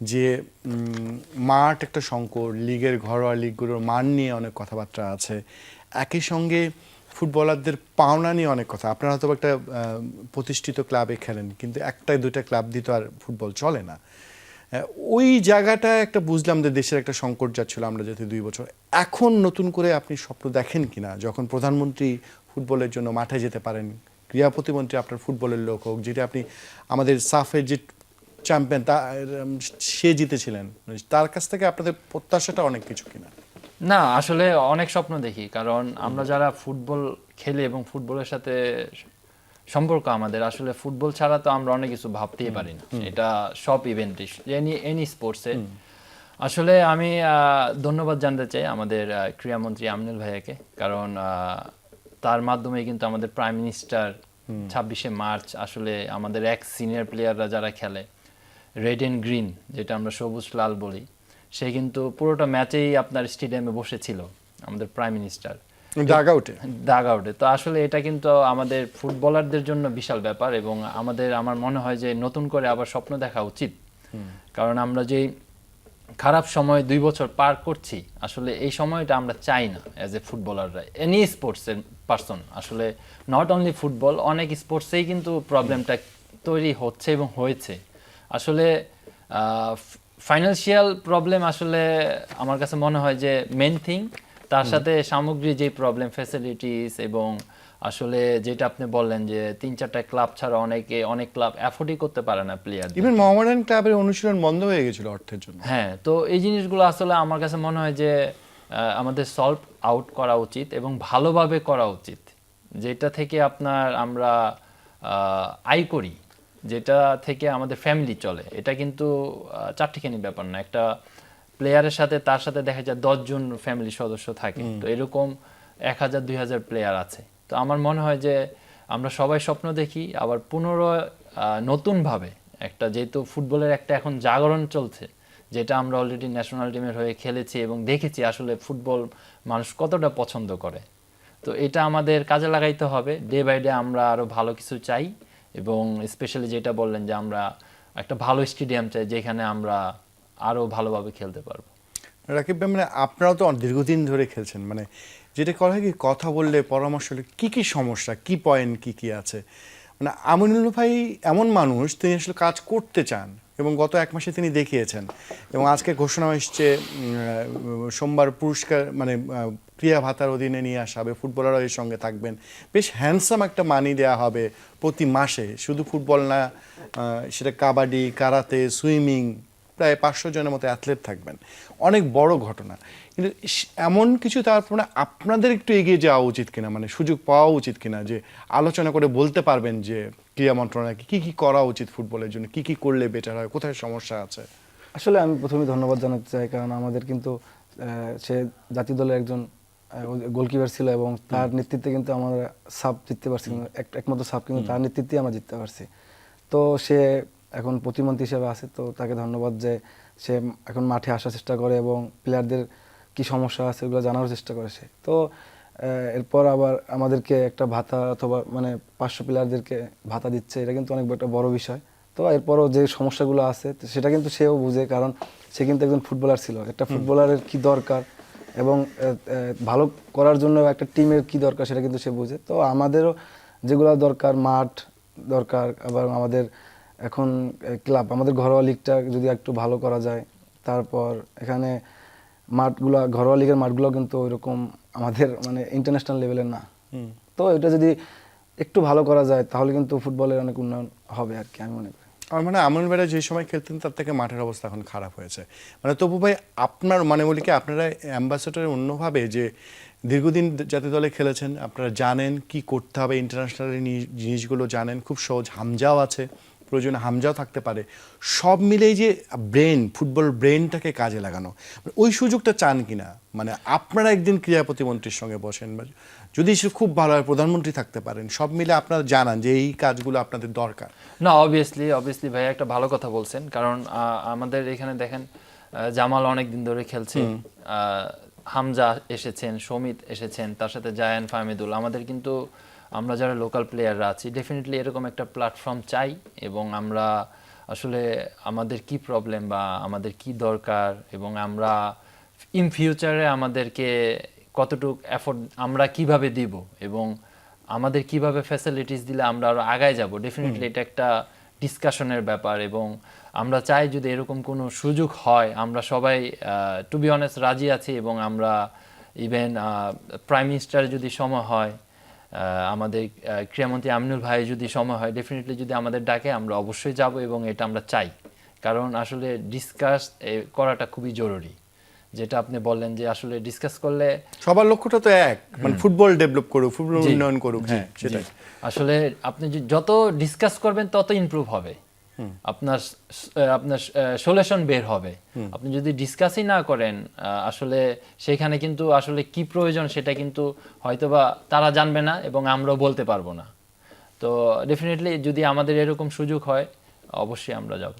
যে মাঠ একটা সংকট, লিগের ঘরোয়া লিগগুলোর মান নিয়ে অনেক কথাবার্তা আছে, একই সঙ্গে ফুটবলারদের পাওনা নিয়ে অনেক কথা। আপনারা হয়তো একটা প্রতিষ্ঠিত ক্লাবে খেলেন, কিন্তু একটা দুইটা ক্লাব দিয়ে তো আর ফুটবল চলে না। ওই জায়গাটা একটা বুঝলাম যে দেশের একটা সংকট যাচ্ছিল আমরা যেতে 2 বছর। এখন নতুন করে আপনি স্বপ্ন দেখেন কিনা, যখন প্রধানমন্ত্রী ফুটবলের জন্য মাঠে যেতে পারেন, ক্রীড়া প্রতিমন্ত্রী আপনার ফুটবলের লোক হোক, যেটা আপনি আমাদের সাফের যে চ্যাম্পিয়ন তা সে জিতেছিলেন, তার কাছ থেকে আপনাদের প্রত্যাশাটা অনেক কিছু কিনা? না, আসলে অনেক স্বপ্ন দেখি, কারণ আমরা যারা ফুটবল খেলি এবং ফুটবলের সাথে সম্পর্ক আমাদের, আসলে ফুটবল ছাড়া তো আমরা অনেক কিছু ভাবতেই পারি না। এটা সব ইভেন্টে, এনি স্পোর্টসে। আসলে আমি ধন্যবাদ জানতে চাই আমাদের ক্রীড়ামন্ত্রী আমিনুল ভাইয়াকে, কারণ তার মাধ্যমে কিন্তু আমাদের প্রাইম মিনিস্টার 26শে মার্চ আসলে আমাদের এক সিনিয়র প্লেয়াররা যারা খেলে, রেড অ্যান্ড গ্রিন যেটা আমরা সবুজ লাল বলি, সে কিন্তু পুরোটা ম্যাচেই আপনার স্টেডিয়ামে বসেছিল, আমাদের প্রাইম মিনিস্টার ডাগ আউটে। দাগ আউটে। তো আসলে এটা কিন্তু আমাদের ফুটবলারদের জন্য বিশাল ব্যাপার, এবং আমার মনে হয় যে নতুন করে আবার স্বপ্ন দেখা উচিত। কারণ আমরা যে খারাপ সময় 2 বছর পার করছি, আসলে এই সময়টা আমরা চাই না অ্যাজ এ ফুটবলাররা, এনি স্পোর্টসের পারসন। আসলে নট অনলি ফুটবল, অনেক স্পোর্টসেই কিন্তু প্রবলেমটা তৈরি হচ্ছে এবং হয়েছে। আসলে ফাইন্যান্সিয়াল প্রবলেম আসলে আমার কাছে মনে হয় যে মেন থিং, তার সাথে সামগ্রিক যে প্রবলেম, ফ্যাসিলিটিস, এবং আসলে যেটা আপনি বললেন যে 3-4টা ক্লাব ছাড়া অনেক ক্লাব অ্যাফোর্ডই করতে পারে না প্লেয়ার। ইভেন মোহামেডান ক্লাবের অনুশীলন বন্ধ হয়ে গেছিল অর্থের জন্য। হ্যাঁ, তো এই জিনিসগুলো আসলে আমার কাছে মনে হয় যে আমাদের সলভ আউট করা উচিত এবং ভালোভাবে করা উচিত, যেটা থেকে আমরা আয় করি, যেটা থেকে আমাদের ফ্যামিলি চলে। এটা কিন্তু চারটিখানি ব্যাপার না, একটা প্লেয়ারের সাথে তার সাথে দেখা যায় 10 জন ফ্যামিলি সদস্য থাকে, তো এরকম 1000-2000 প্লেয়ার আছে। তো আমার মনে হয় যে আমরা সবাই স্বপ্ন দেখি আবার পুনরায় নতুনভাবে একটা, যেহেতু ফুটবলের একটা এখন জাগরণ চলছে, যেটা আমরা অলরেডি ন্যাশনাল টিমের হয়ে খেলেছি এবং দেখেছি আসলে ফুটবল মানুষ কতটা পছন্দ করে। তো এটা আমাদের কাজে লাগাইতে হবে, ডে বাই ডে আমরা আরও ভালো কিছু চাই, এবং স্পেশালি যেটা বললেন যে আমরা একটা ভালো স্টেডিয়াম চাই যেখানে আমরা আরও ভালোভাবে খেলতে পারবো। রাকিব ভাই, মানে আপনারাও তো দীর্ঘদিন ধরে খেলছেন, মানে যেটা করা হয় কি, কথা বললে পরামর্শ হলে কী কী সমস্যা, কি পয়েন্ট কী কী আছে, মানে আমিনুল ভাই এমন মানুষ, তিনি আসলে কাজ করতে চান এবং গত 1 মাসে তিনি দেখিয়েছেন। এবং আজকে ঘোষণা এসছে সোমবার পুরস্কার, মানে ক্রীড়া ভাতার অধীনে নিয়ে আসা হবে, ফুটবলাররা এর সঙ্গে থাকবেন, বেশ হ্যান্ডসাম একটা মানি দেওয়া হবে প্রতি মাসে। শুধু ফুটবল না, সেটা কাবাডি, কারাতে, সুইমিং, প্রায় 500 জনের মতো অ্যাথলেট থাকবেন। অনেক বড় ঘটনা। কিন্তু এমন কিছু, তারপর আপনাদের একটু এগিয়ে যাওয়া উচিত কিনা, মানে সুযোগ পাওয়া উচিত কিনা, যে আলোচনা করে বলতে পারবেন যে ক্রীড়া মন্ত্রণালয়কে কী কী করা উচিত ফুটবলের জন্য, কী কী করলে বেটার হয়, কোথায় সমস্যা আছে? আসলে আমি প্রথমে ধন্যবাদ জানাতে চাই, কারণ আমাদের কিন্তু সে জাতীয় দলের একজন গোলকিপার ছিল, এবং তার নেতৃত্বে কিন্তু আমরা সাব জিততে পারছি, একমাত্র সাব কিন্তু তার নেতৃত্বে আমরা জিততে পারছি। তো সে এখন প্রতিমন্ত্রী হিসেবে আছে, তো তাকে ধন্যবাদ যে সে এখন মাঠে আসার চেষ্টা করে এবং প্লেয়ারদের কি সমস্যা আছে ওগুলো জানার চেষ্টা করে সে। তো এরপর আবার আমাদেরকে একটা ভাতা, অথবা মানে 500 প্লেয়ারদেরকে ভাতা দিচ্ছে, এটা কিন্তু অনেক একটা বড় বিষয়। তো এরপরও যে সমস্যাগুলো আছে সেটা কিন্তু সেও বুঝে, কারণ সে কিন্তু একজন ফুটবলার ছিল। একটা ফুটবলারের কি দরকার এবং ভালো করার জন্য একটা টিমের কি দরকার সেটা কিন্তু সে বুঝে। তো আমাদেরও যেগুলো দরকার, মাঠ দরকার, আবার আমাদের এখন ক্লাব, আমাদের ঘরোয়া লিগটা যদি একটু ভালো করা যায়, তারপর এখানে মাঠগুলা, ঘরোয়া লিগের মাঠগুলো কিন্তু ওইরকম আমাদের মানে ইন্টারন্যাশনাল লেভেলের না। তো এটা যদি একটু ভালো করা যায় তাহলে কিন্তু ফুটবলের অনেক উন্নয়ন হবে আর কি, আমি মনে করি। আমার মানে আমিনুল ভাইরা যে সময় খেলতেন তার থেকে মাঠের অবস্থা এখন খারাপ হয়েছে। মানে তবু ভাই, আপনার মানে বলি কি, আপনারা অ্যাম্বাসেডর অন্যভাবে, যে দীর্ঘদিন জাতীয় দলে খেলেছেন, আপনারা জানেন কি করতে হবে, ইন্টারন্যাশনাল জিনিসগুলো জানেন, খুব সহজ, হামজাও আছে, প্রয়োজনে হামজাও থাকতে পারে, সব মিলেই যে ব্রেন, ফুটবল ব্রেনটাকে কাজে লাগানো, ওই সুযোগটা চান কিনা? মানে আপনারা একদিন ক্রীড়া প্রতিমন্ত্রীর সঙ্গে বসেন, বা যদি সে খুব ভালো হয় প্রধানমন্ত্রী থাকতে পারেন, সব মিলে আপনারা জানান যে এই কাজগুলো আপনাদের দরকার। না, অবভিয়াসলি ভাই একটা ভালো কথা বলছেন, কারণ আমাদের এখানে দেখেন জামাল অনেক দিন ধরে খেলছে, হামজা এসেছেন, সমিত এসেছেন, তার সাথে জায়ান, ফাহমিদুল, আমাদের কিন্তু আমরা যারা লোকাল প্লেয়াররা আছি ডেফিনেটলি এরকম একটা প্ল্যাটফর্ম চাই, এবং আমরা আসলে আমাদের কি প্রবলেম বা আমাদের কি দরকার, এবং আমরা ইন ফিউচারে আমাদেরকে কতটুকু এফোর্ট আমরা কিভাবে দিব, এবং আমাদের কিভাবে ফ্যাসিলিটিস দিলে আমরা আরো আগায় যাব। ডেফিনেটলি এটা একটা ডিসকাশনের ব্যাপার, এবং আমরা চাই যদি এরকম কোনো সুযোগ হয়, আমরা সবাই টু বি অনেস্ট রাজি আছি, এবং আমরা ইভেন প্রাইম মিনিস্টার যদি সময় হয়, আমাদের ক্রীড়ামন্ত্রী আমিনুল ভাই যদি সময় হয়, ডেফিনেটলি যদি আমাদের ডাকে আমরা অবশ্যই যাব, এবং এটা আমরা চাই। কারণ আসলে ডিসকাস করাটা খুবই জরুরি। যেটা আপনি বললেন যে আসলে ডিসকাস করলে সবার লক্ষ্যটা তো এক, মানে ফুটবল ডেভেলপ করুক, ফুটবল জি, উন্নয়ন করুক, হ্যাঁ সেটাই। আসলে আপনি যত ডিসকাস করবেন তত ইমপ্রুভ হবে, আপনার আপনার সলিউশন বের হবে। আপনি যদি ডিসকাসই না করেন, আসলে সেখানে কিন্তু আসলে কি প্রয়োজন সেটা কিন্তু হয়তোবা তারা জানবে না, এবং আমরাও বলতে পারবো না। তো ডেফিনেটলি যদি আমাদের এরকম সুযোগ হয়, অবশ্যই আমরা যাব।